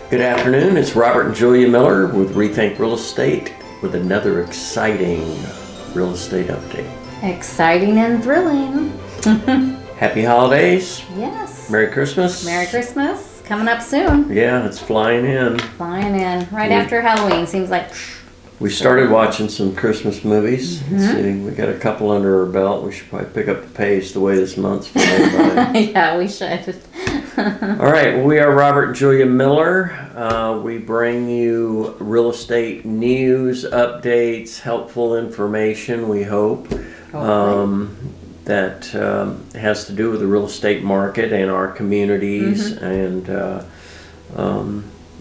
Good afternoon, it's Robert and Julia Miller with Rethink Real Estate with another exciting real estate update. Exciting and thrilling. Happy holidays. Yes. Merry Christmas. Merry Christmas. Coming up soon. Yeah, it's flying in. Flying in. Right after Halloween. Seems like... We started watching some Christmas movies. Let's see, we got a couple under our belt. We should probably pick up the pace the way this month's going by. Yeah, we should. All right, well, we are Robert and Julia Miller. We bring you real estate news, updates, helpful information, we hope, that has to do with the real estate market and our communities and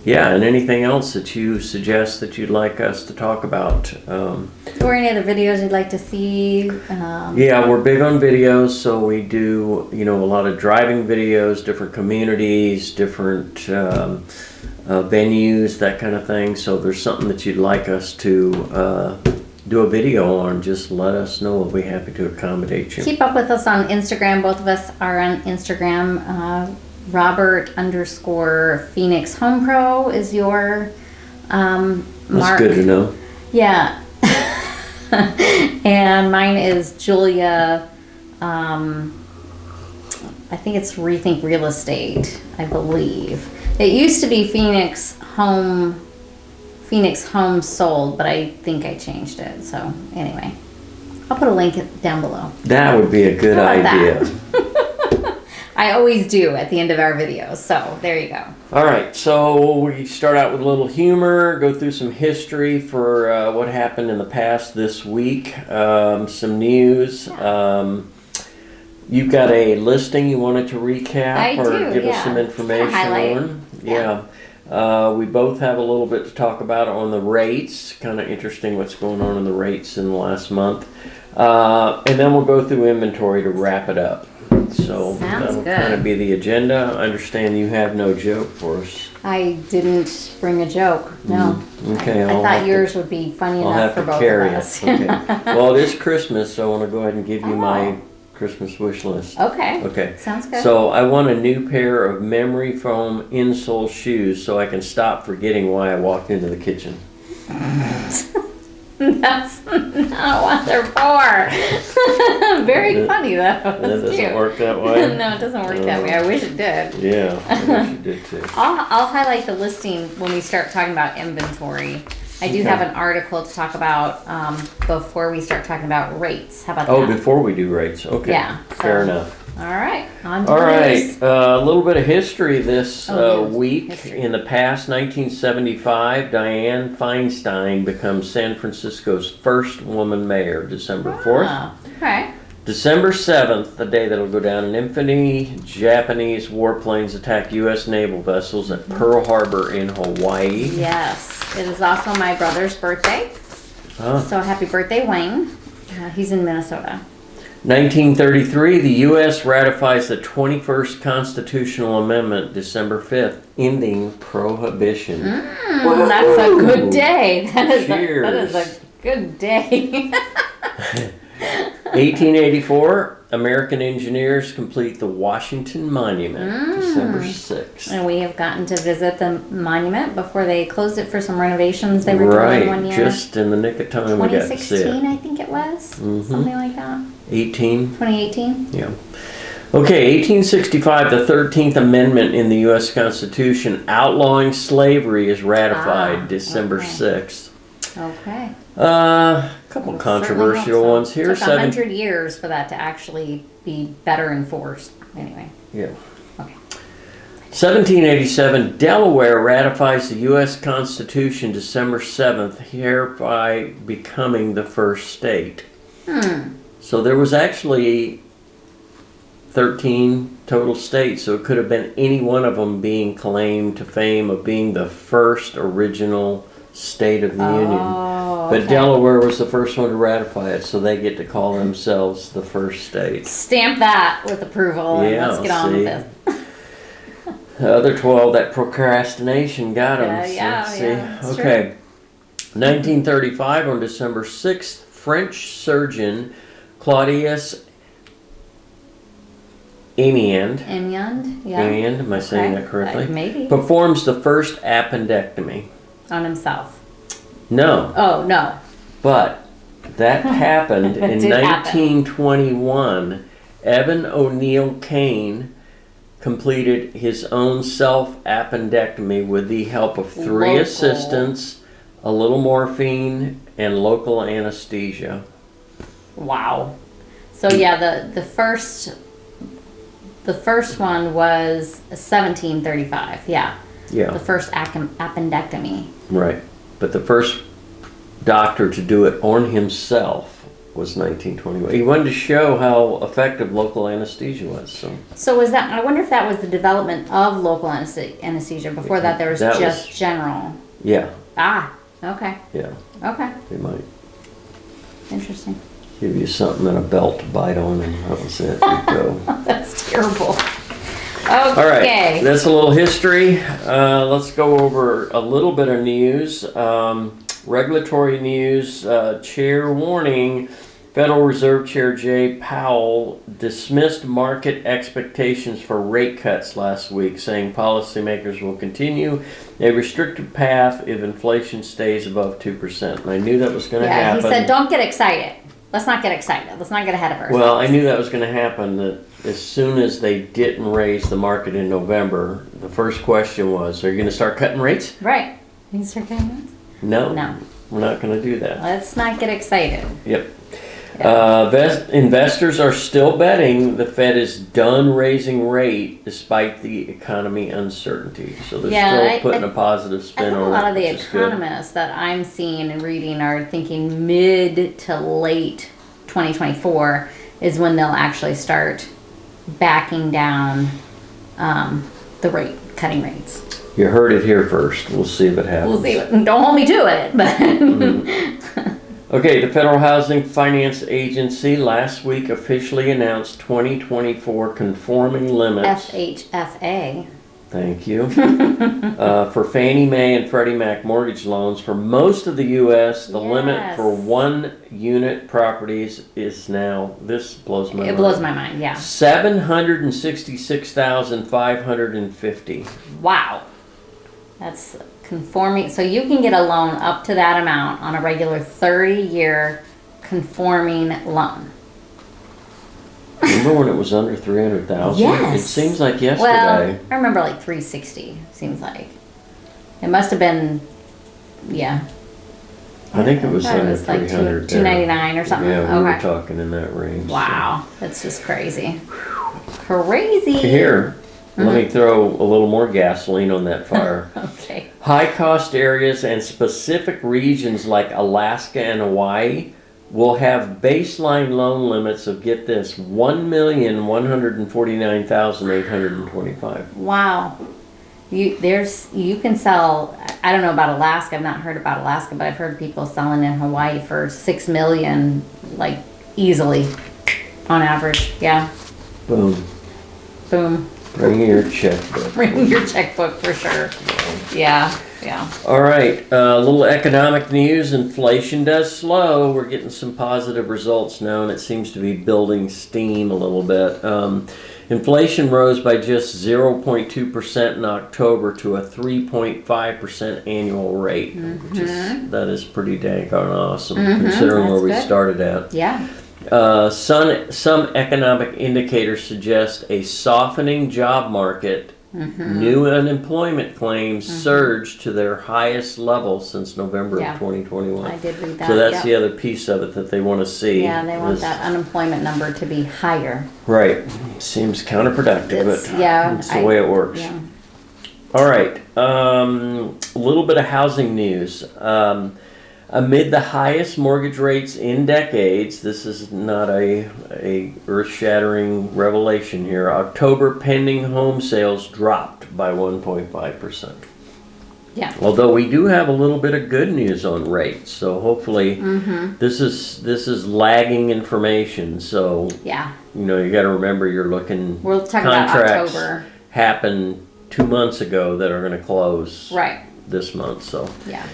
and anything else that you suggest that you'd like us to talk about. Or any other videos you'd like to see. Yeah, we're big on videos, so we do, a lot of driving videos, different communities, different venues, that kind of thing. So if there's something that you'd like us to do a video on, just let us know. We'll be happy to accommodate you. Keep up with us on Instagram. Both of us are on Instagram. Robert_Phoenix Home Pro is your mark. That's good to know. Yeah. And mine is Julia, I think it's Rethink Real Estate, I believe. It used to be Phoenix Home Sold, but I think I changed it. So anyway, I'll put a link down below. That would be a good idea. I always do at the end of our videos, so there you go. All right, so we start out with a little humor, go through some history for what happened in the past this week, some news. You've got a listing you wanted to recap give us some information on? Yeah. We both have a little bit to talk about on the rates. Kind of interesting what's going on in the rates in the last month. And then we'll go through inventory to wrap it up. So that'll kind of be the agenda. I understand you have no joke for us. I didn't bring a joke, no. Okay. I thought yours would be funny enough for both of us. Okay. Well, it is Christmas, so I want to go ahead and give you my Christmas wish list. Okay. Sounds good. So I want a new pair of memory foam insole shoes so I can stop forgetting why I walked into the kitchen. That's not what they're for. Very funny though. That doesn't work that way? No, it doesn't work that way. I wish it did. Yeah, I wish it did too. I'll highlight the listing when we start talking about inventory. I do have an article to talk about before we start talking about rates. How about that? Oh, before we do rates. Okay. Yeah. Fair enough. All right. On to All the right. news. A little bit of history this week. History. In the past, 1975, Dianne Feinstein becomes San Francisco's first woman mayor, December 4th. Okay. December 7th, the day that'll go down in infamy, Japanese warplanes attacked U.S. naval vessels at Pearl Harbor in Hawaii. Yes. It is also my brother's birthday. So happy birthday, Wayne. He's in Minnesota. 1933, the U.S. ratifies the 21st Constitutional Amendment, December 5th, ending prohibition. That's a good day. That is a good day. 1884, American engineers complete the Washington Monument, December 6th. And we have gotten to visit the monument before they closed it for some renovations they were doing one year. Just in the nick of time we got to see it. 2016, I think it was. Something like that. 2018? Yeah. Okay, 1865, the 13th Amendment in the U.S. Constitution outlawing slavery is ratified December 6th. Okay. A couple controversial ones here. It took 100 years for that to actually be better enforced. Anyway. Yeah. Okay. 1787, Delaware ratifies the U.S. Constitution December 7th, hereby becoming the first state. So there was actually 13 total states, so it could have been any one of them being claimed to fame of being the first original state of the Union. But Delaware was the first one to ratify it, so they get to call themselves the first state. Stamp that with approval and let's get on with this. The other 12, that procrastination got them. Okay. 1935, on December 6th, French surgeon Claudius Amiand. Yeah. Amiand, am I saying Okay. that correctly? Maybe. Performs the first appendectomy. On himself. No, Oh, no. but that happened That in did happen. 1921. Evan O'Neill Kane completed his own self-appendectomy with the help of 3 Local. assistants, a little morphine, and local anesthesia. Wow. So yeah, the first one was 1735. Yeah. Yeah, The first appendectomy. right. But the first doctor to do it on himself was 1921. He wanted to show how effective local anesthesia was. So was that? I wonder if that was the development of local anesthesia. Before that, there was That just was- general. Yeah, Ah. Okay. yeah. Okay. They might Interesting. give you something and a belt to bite on, and that was it. You go. That's terrible. Okay. All right, that's a little history. Let's go over a little bit of news. Regulatory news. Chair warning. Federal Reserve Chair Jay Powell dismissed market expectations for rate cuts last week, saying policymakers will continue a restrictive path if inflation stays above 2%. And I knew that was going to happen. He said, "Don't get excited. Let's not get excited. Let's not get ahead of ourselves." Well, I knew that was going to happen. That as soon as they didn't raise the market in November, the first question was, "Are you going to start cutting rates?" Right. You start getting that? No, No. we're not going to do that. Let's not get excited. Yep. Investors are still betting the Fed is done raising rate despite the economy uncertainty. So they're still putting a positive I spin think a on it. lot of the which is good. economists that I'm seeing and reading are thinking mid to late 2024 is when they'll actually start backing down the cutting rates. You heard it here first. We'll see if it happens. We'll see. Don't hold me to it, but Okay, the Federal Housing Finance Agency last week officially announced 2024 conforming limits. FHFA. Thank you. For Fannie Mae and Freddie Mac mortgage loans for most of the U.S., the limit for one-unit properties is now, this blows my mind. It blows my mind, yeah. 766,550. Wow. That's conforming. So you can get a loan up to that amount on a regular 30-year conforming loan. Remember when it was under 300,000? Yes. It seems like yesterday. Well, I remember like 360, seems like. It must have been, yeah. I think it was I thought under it was like 300. 299 or something. Yeah, we were Okay. talking in that range. Wow. That's just crazy. Crazy. So. Here, let me throw a little more gasoline on that fire. Okay. High cost areas and specific regions like Alaska and Hawaii will have baseline loan limits of, get this, 1,149,825. Wow. You can sell, I don't know about Alaska, I've not heard about Alaska, but I've heard people selling in Hawaii for $6 million, like easily on average. Yeah. Boom. Boom. Bring your checkbook. Bring your checkbook for sure. Yeah. Yeah. All right, a little economic news. Inflation does slow. We're getting some positive results now, and it seems to be building steam a little bit. Inflation rose by just 0.2% in October to a 3.5% annual rate, which is, that is pretty dang awesome considering where we started at. Yeah. Some economic indicators suggest a softening job market. New unemployment claims surged to their highest level since November of 2021. I did read that. So that's the other piece of it that they want to see. Yeah, they want that unemployment number to be higher. Right. Seems counterproductive, but it's the way it works. Yeah. All right. A little bit of housing news. Amid the highest mortgage rates in decades, this is not a earth-shattering revelation here, October pending home sales dropped by 1.5%. Yeah. Although we do have a little bit of good news on rates, so hopefully this is lagging information. So Yeah. you got to remember you're looking. We're talking about contracts October. happened 2 months ago that are going to close Right. this month. So. Yeah.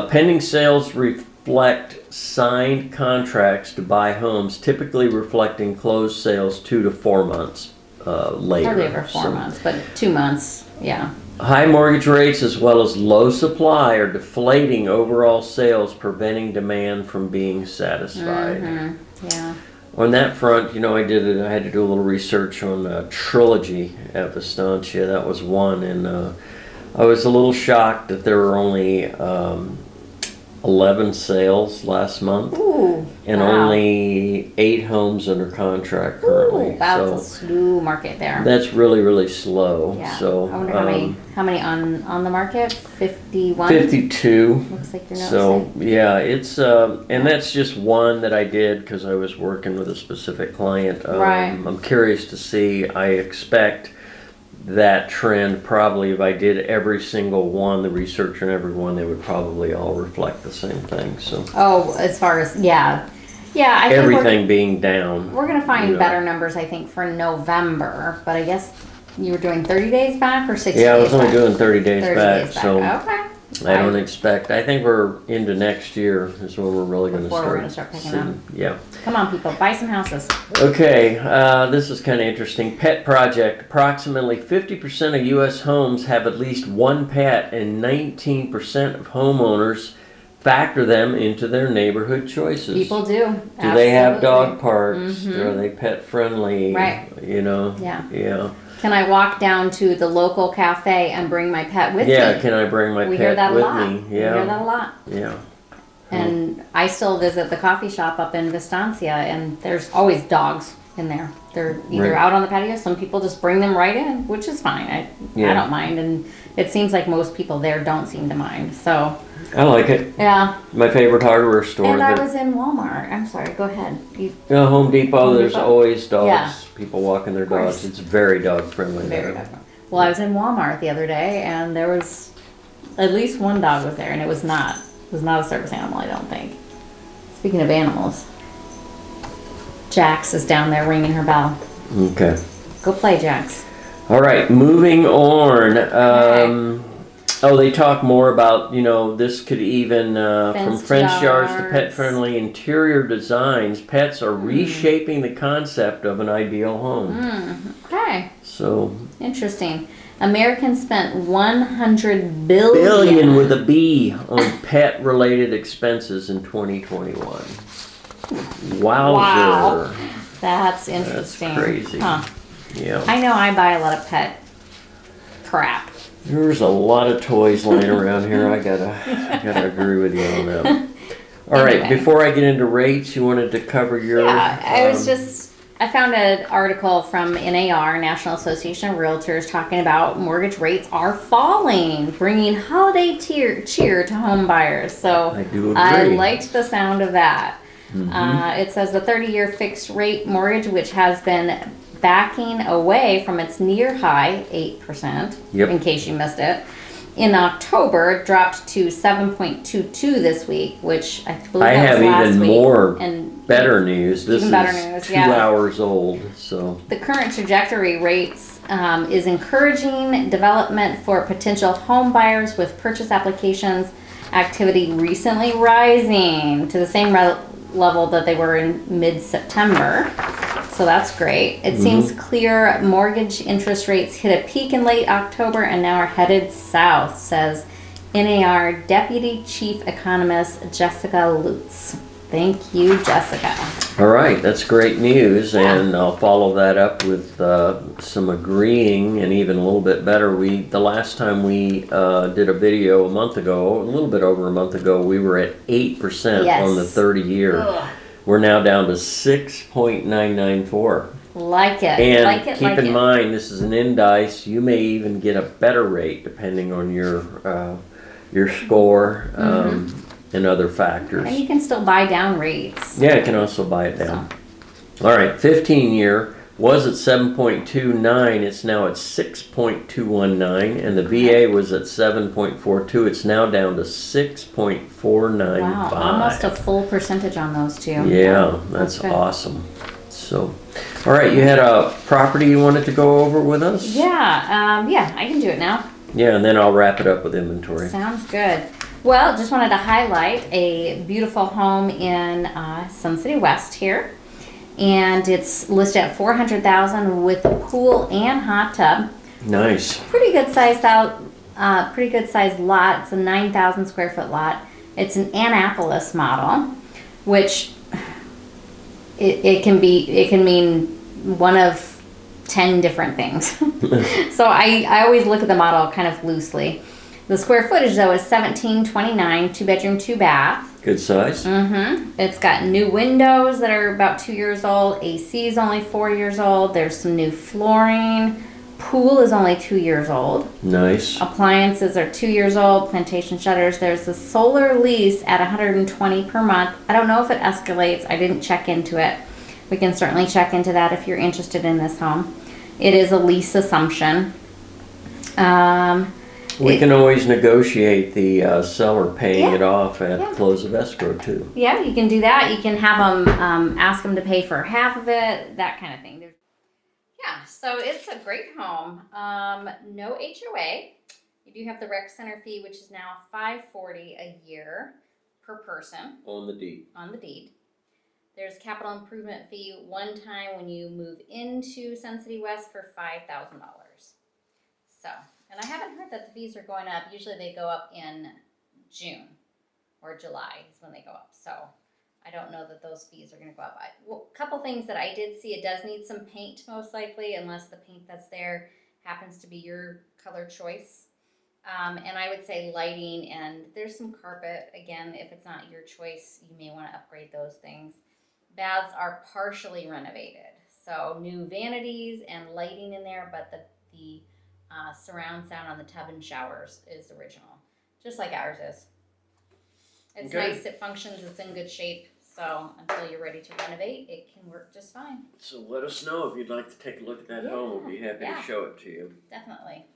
Pending sales reflect signed contracts to buy homes, typically reflecting closed sales 2 to 4 months later. Probably over 4 months, but 2 months, yeah. High mortgage rates as well as low supply are deflating overall sales, preventing demand from being satisfied. Yeah. On that front, I had to do a little research on Trilogy at Vistancia. That was one, and I was a little shocked that there were only 11 sales last month. Ooh, and wow. only 8 homes under contract currently. Ooh, wow, so it's a slow market there. that's really, really slow. Yeah. So I wonder how many on the market? 51? 52. Looks like you're not So yeah, it's and that's just one that I did because I was working with a specific client. Right. I'm curious to see. I expect that trend probably, if I did every single one, the research on every one, they would probably all reflect the same thing. So Oh, as far as, yeah. Yeah, I think everything being down. we're going to find better numbers, I think, for November. But I guess you were doing 30 days back or 60 days back? Yeah, I was only doing 30 days 30 back, days back. so Okay. I don't expect. I think we're into next year is when we're really going to Before start. we're gonna start picking up. Yeah. Come on, people, buy some houses. Okay, this is kind of interesting. Pet project. Approximately 50% of U.S. homes have at least one pet, and 19% of homeowners factor them into their neighborhood choices. People do. Do they have dog Absolutely. parks? Are they pet friendly? Right. Yeah. Yeah. Can I walk down to the local cafe and bring my pet with me? Yeah, can I bring my We hear pet that a with lot. me? We hear that a lot. Yeah. And I still visit the coffee shop up in Vistancia, and there's always dogs in there. They're either Right. out on the patio. Some people just bring them right in, which is fine. I don't mind, and it seems like most people there don't seem to mind. So I like it. yeah. My favorite hardware store. And I was in Walmart. I'm sorry. Go ahead. Home Depot. Home There's Depot? always dogs. Yeah. People walking their course. dogs. It's very dog friendly. Very there. dog. Well, I was in Walmart the other day, and there was at least one dog was there, and it was not a service animal. I don't think. Speaking of animals, Jax is down there ringing her bell. Okay. Go play, Jax. All right. Moving on. Oh, they talk more about, this could even, from Fenced fenced yards to yards. pet-friendly interior designs, pets are reshaping the concept of an ideal home. Okay, So, interesting. Americans spent 100 billion with a B on pet-related expenses in 2021. Wowzer. Wow. That's interesting. That's crazy. Huh. Yeah. I know I buy a lot of pet crap. There's a lot of toys laying around here. I gotta agree with you on that. All right, Anyway. before I get into rates, you wanted to cover your. Yeah, I found an article from NAR, National Association of Realtors, talking about mortgage rates are falling, bringing holiday cheer to home buyers. So I do agree. I liked the sound of that. It says the 30-year fixed rate mortgage, which has been backing away from its near high 8%, Yep. in case you missed it, in October dropped to 7.22 this week, which I believe I that have was last even week. more And better news. This Even is better news, 2 yeah. hours old, so. the current trajectory rates is encouraging development for potential home buyers, with purchase applications activity recently rising to the same level that they were in mid-September. So that's great. It seems clear mortgage interest rates hit a peak in late October and now are headed south, says NAR Deputy Chief Economist Jessica Lutz. Thank you, Jessica. All right, that's great news, Yeah. and I'll follow that up with some agreeing, and even a little bit better. The last time we did a video a month ago, a little bit over a month ago, we were at 8% Yes. on the 30-year. Ugh. We're now down to 6.994. Like it. And like it. keep like in it. mind, this is an indice. You may even get a better rate depending on your score and other factors. And you can still buy down rates. Yeah, you can also buy it down. All right, 15-year was at 7.29. It's now at 6.219, and the VA was at 7.42. It's now down to 6.495. Wow, almost a full percentage on those two. Yeah, that's good. awesome. So, all right, you had a property you wanted to go over with us? Yeah, I can do it now. Yeah, and then I'll wrap it up with inventory. Sounds good. Well, just wanted to highlight a beautiful home in Sun City West here. and it's listed at $400,000 with a pool and hot tub. Nice. Pretty good sized lot. It's a 9,000 square foot lot. It's an Annapolis model, which it can mean one of 10 different things. So I always look at the model kind of loosely. The square footage though is 1729, 2-bedroom, 2-bath. Good size. It's got new windows that are about 2 years old. AC is only 4 years old. There's some new flooring. Pool is only 2 years old. Nice. Appliances are 2 years old. Plantation shutters. There's a solar lease at $120 per month. I don't know if it escalates. I didn't check into it. We can certainly check into that if you're interested in this home. It is a lease assumption. We can always negotiate the seller paying it off at Yeah. close of escrow too. Yeah, you can do that. You can have them ask them to pay for half of it, that kind of thing. Yeah, so it's a great home. No HOA. You do have the rec center fee, which is now $540 a year per person On the deed. on the deed. There's capital improvement fee one time when you move into Sun City West for $5,000. So, and I haven't heard that the fees are going up. Usually they go up in June or July is when they go up. So I don't know that those fees are going to go up. Well, a couple things that I did see, it does need some paint most likely, unless the paint that's there happens to be your color choice. And I would say lighting, and there's some carpet. Again, if it's not your choice, you may want to upgrade those things. Baths are partially renovated. So new vanities and lighting in there, but the surround sound on the tub and showers is original, just like ours is. It's Okay. nice, it functions, it's in good shape, so until you're ready to renovate, it can work just fine. So let us know if you'd like to take a look at that home. We'll be happy to show it to you. Definitely.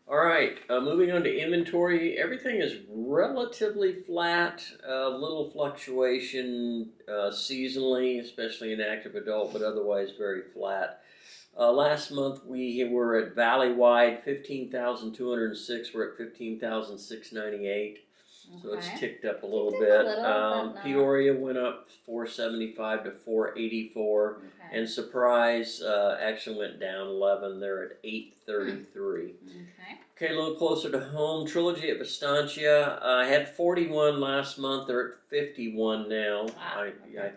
All right, moving on to inventory. Everything is relatively flat, a little fluctuation seasonally, especially in active adult, but otherwise very flat. Last month we were at Valley-wide, 15,206. We're at 15,698. So it's ticked up a little bit. Peoria went up 475 to 484. And Surprise actually went down 11. They're at 833. Okay, a little closer to home. Trilogy at Vistancia. I had 41 last month. They're at 51 now. I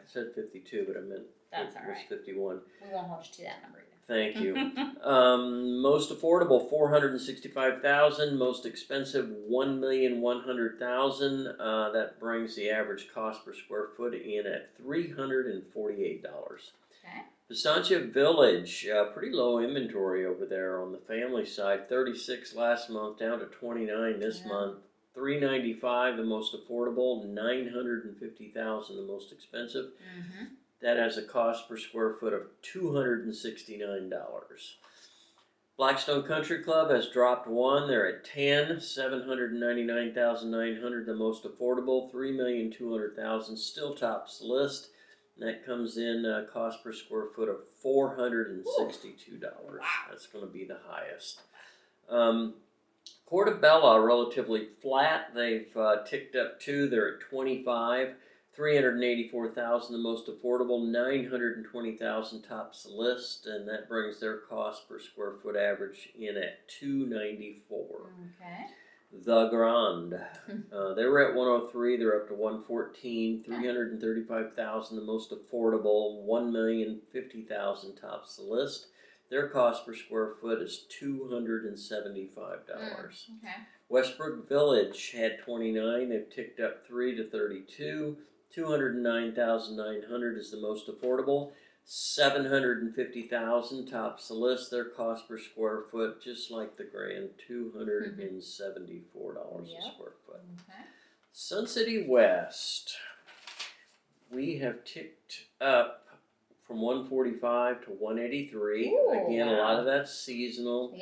said 52, but I meant it was 51. We won't hold you to that number either. Thank you. Most affordable, $465,000. Most expensive, $1,100,000. That brings the average cost per square foot in at $348. Vistancia Village, pretty low inventory over there on the family side. 36 last month, down to 29 this month. $395, the most affordable. $950,000, the most expensive. That has a cost per square foot of $269. Blackstone Country Club has dropped one. They're at 10, $799,900, the most affordable. $3,200,000 still tops the list. And that comes in a cost per square foot of $462. That's going to be the highest. Portobello, relatively flat. They've ticked up two. They're at 25. $384,000, the most affordable. $920,000 tops the list, and that brings their cost per square foot average in at $294. The Grand, they were at 103. They're up to 114. $335,000, the most affordable. $1,050,000 tops the list. Their cost per square foot is $275. Westbrook Village had 29. They've ticked up 3 to 32. $209,900 is the most affordable. $750,000 tops the list. Their cost per square foot, just like the Grand, $274 a square foot. Sun City West, we have ticked up from 145 to 183. Again, a lot of that's seasonal.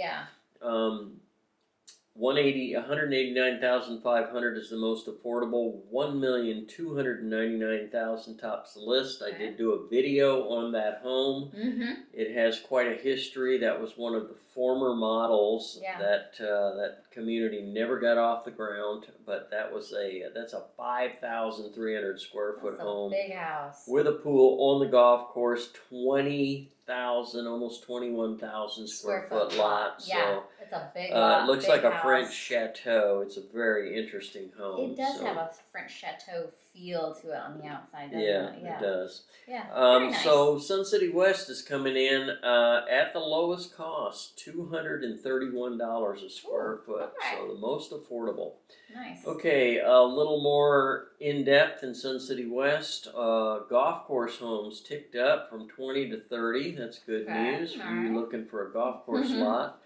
189,500 is the most affordable. 1,299,000 tops the list. I did do a video on that home. Mm-hmm. It has quite a history. That was one of the former models that community never got off the ground. But that's a 5,300 square foot home. Big house With a pool on the golf course. 20,000, almost 21,000 square foot lot. Yeah, so, it's a big lot. It looks big like a house. French chateau. It's a very interesting home. It does have a French chateau feel to it on the outside, doesn't it? Yeah, it does. Yeah, very nice. So Sun City West is coming in at the lowest cost, $231 a square foot. Okay. So the most affordable. Nice. Okay, a little more in depth in Sun City West. Golf course homes ticked up from 20 to 30. That's good news for you looking for a golf course lot.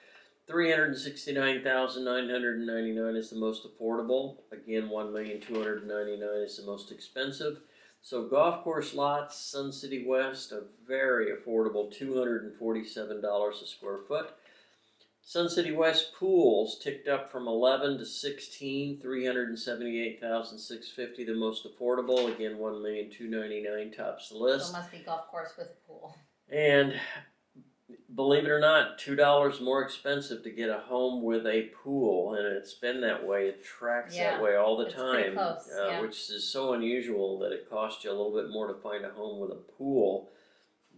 369,999 is the most affordable. Again, 1,299,000 is the most expensive. So golf course lots, Sun City West, a very affordable $247 a square foot. Sun City West pools ticked up from 11 to 16, 378,650, the most affordable. Again, 1,299,000 tops the list. So it must be golf course with a pool. And believe it or not, $2 more expensive to get a home with a pool, and it's been that way. It tracks that way all the time, close, which is so unusual that it costs you a little bit more to find a home with a pool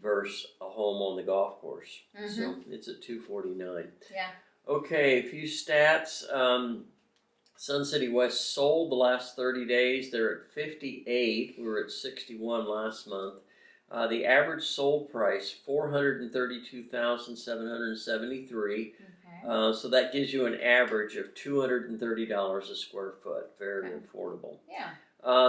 versus a home on the golf course. So it's at $249. Yeah. Okay, a few stats. Sun City West sold the last 30 days. They're at 58. We were at 61 last month. The average sold price, $432,773. Okay. So that gives you an average of $230 a square foot. Very affordable. Yeah.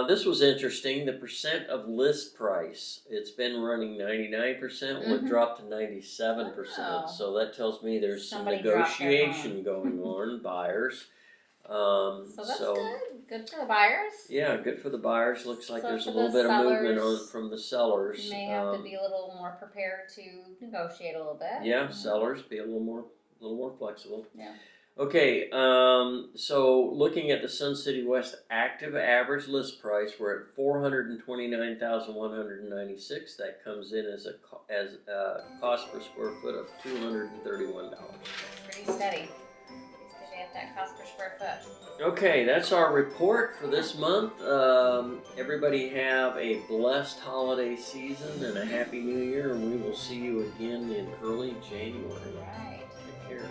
This was interesting. The percent of list price, it's been running 99%. Well, it dropped to 97%. So that tells me there's some negotiation going on, buyers. So that's good. Good for the buyers. Yeah, good for the buyers. Looks like there's a little the bit of movement sellers, from the sellers. You may have to be a little more prepared to negotiate a little bit. Yeah, sellers be a little more flexible. Yeah. Okay, so looking at the Sun City West active average list price, we're at $429,196. That comes in as a cost per square foot of $231. Pretty steady. At that cost per square foot. Okay, that's our report for this month. Everybody have a blessed holiday season and a happy new year, and we will see you again in early January. Right. Take care.